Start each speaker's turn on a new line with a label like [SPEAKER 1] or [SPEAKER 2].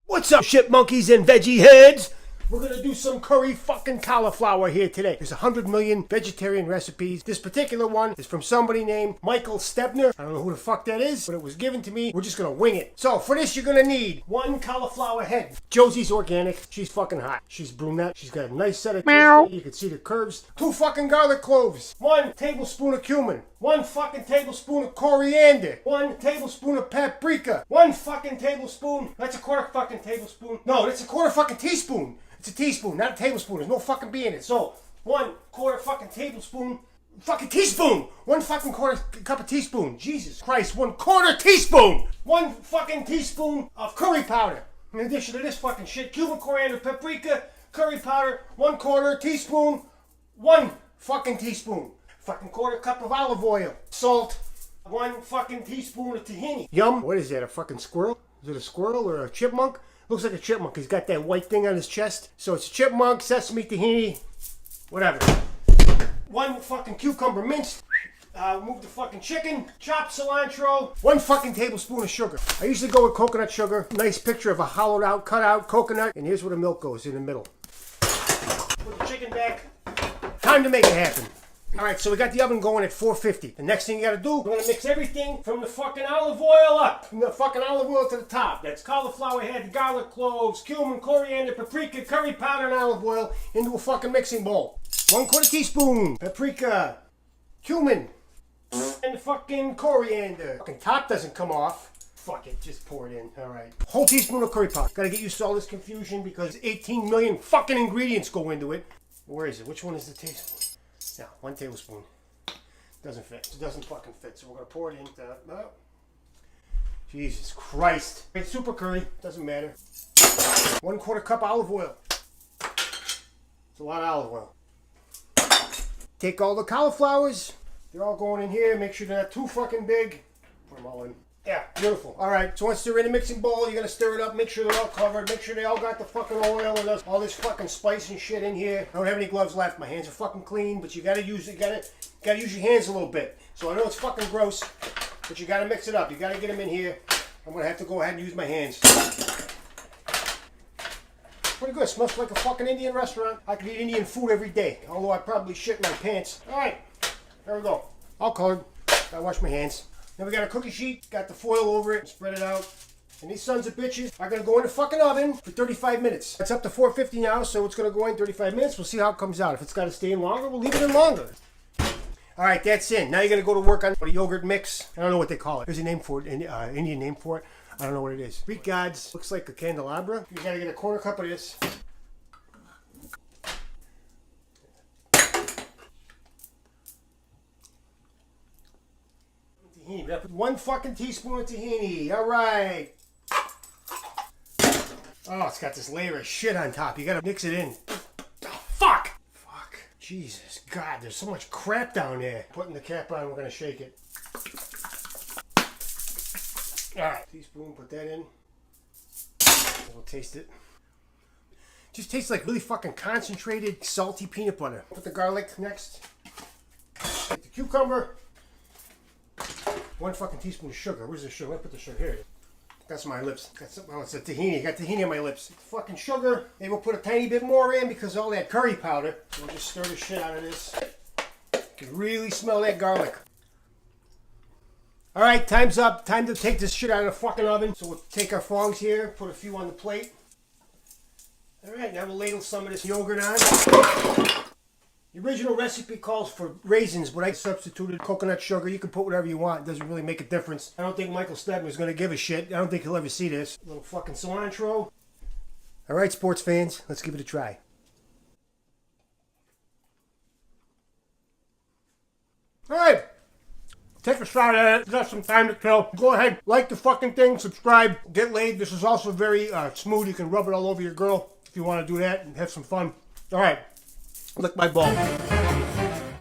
[SPEAKER 1] What's up, shit monkeys and veggie heads? We're gonna do some curry fucking cauliflower here today. There's 100 million vegetarian recipes. This particular one is from somebody named Michael Stebner. I don't know who the fuck that is, but it was given to me. We're just gonna wing it. So for this, you're gonna need one cauliflower head. Josie's organic. She's fucking hot. She's brunette. She's got a nice set of teeth. You can see the curves. 2 fucking garlic cloves. 1 tablespoon of cumin. 1 fucking tablespoon of coriander. 1 tablespoon of paprika. 1 fucking tablespoon. That's a quarter fucking tablespoon. No, that's a quarter fucking teaspoon. It's a teaspoon, not a tablespoon. There's no fucking B in it. So, 1 quarter fucking tablespoon. Fucking teaspoon! 1 fucking quarter cup of teaspoon. Jesus Christ, 1 quarter teaspoon! 1 fucking teaspoon of curry powder. In addition to this fucking shit, cumin, coriander, paprika, curry powder, 1 quarter teaspoon, 1 fucking teaspoon. Fucking quarter cup of olive oil. Salt, 1 fucking teaspoon of tahini. Yum. What is that, a fucking squirrel? Is it a squirrel or a chipmunk? Looks like a chipmunk. He's got that white thing on his chest. So it's chipmunk, sesame, tahini, whatever. 1 fucking cucumber minced. Move the fucking chicken. Chopped cilantro. 1 fucking tablespoon of sugar. I usually go with coconut sugar. Nice picture of a hollowed out, cut out coconut. And here's where the milk goes, in the middle. Put the chicken back. Time to make it happen. Alright, so we got the oven going at 450. The next thing you gotta do, we're gonna mix everything from the fucking olive oil up. From the fucking olive oil to the top. That's cauliflower head, garlic cloves, cumin, coriander, paprika, curry powder, and olive oil into a fucking mixing bowl. 1 quarter teaspoon paprika, cumin, and the fucking coriander. Fucking top doesn't come off. Fuck it, just pour it in. Alright. Whole teaspoon of curry powder. Gotta get used to all this confusion because 18 million fucking ingredients go into it. Where is it? Which one is the teaspoon? Now, 1 tablespoon. Doesn't fit. It doesn't fucking fit. So we're going to pour it in. Jesus Christ. It's super curry. Doesn't matter. 1 quarter cup olive oil. It's a lot of olive oil. Take all the cauliflowers. They're all going in here. Make sure they're not too fucking big. Put them all in. Yeah, beautiful. Alright, so once they're in a mixing bowl, you're going to stir it up. Make sure they're all covered. Make sure they all got the fucking oil and all this fucking spice and shit in here. I don't have any gloves left. My hands are fucking clean, but you got to use gotta use your hands a little bit. So I know it's fucking gross, but you got to mix it up. You got to get them in here. I'm going to have to go ahead and use my hands. Pretty good. Smells like a fucking Indian restaurant. I could eat Indian food every day, although I probably shit my pants. Alright, there we go. All colored. Gotta wash my hands. Then we got a cookie sheet, got the foil over it, spread it out. And these sons of bitches are gonna go in the fucking oven for 35 minutes. It's up to 450 now, so it's gonna go in 35 minutes. We'll see how it comes out. If it's gotta stay in longer, we'll leave it in longer. Alright, that's in. Now you're gonna go to work on a yogurt mix. I don't know what they call it. There's a name for it, an Indian name for it. I don't know what it is. Greek gods, looks like a candelabra. You gotta get a quarter cup of this. Tahini. 1 fucking teaspoon of tahini. Alright. Oh, it's got this layer of shit on top. You gotta mix it in. Oh, fuck! Fuck. Jesus God, there's so much crap down there. Putting the cap on, we're gonna shake it. Alright. Teaspoon, put that in. We'll taste it. Just tastes like really fucking concentrated, salty peanut butter. Put the garlic next. Get the cucumber. 1 fucking teaspoon of sugar. Where's the sugar? I put the sugar here. That's my lips. Oh, it's a tahini. Got tahini on my lips. Fucking sugar. Maybe we'll put a tiny bit more in because of all that curry powder. We'll just stir the shit out of this. You can really smell that garlic. Alright, time's up. Time to take this shit out of the fucking oven. So we'll take our fongs here, put a few on the plate. Alright, now we'll ladle some of this yogurt on. The original recipe calls for raisins, but I substituted coconut sugar. You can put whatever you want. It doesn't really make a difference. I don't think Michael Stebner is going to give a shit. I don't think he'll ever see this. A little fucking cilantro. Alright, sports fans, let's give it a try. Alright. Take a shot at it. You got some time to kill. Go ahead, like the fucking thing, subscribe, get laid. This is also very smooth. You can rub it all over your girl if you want to do that and have some fun. Alright. Lick my ball.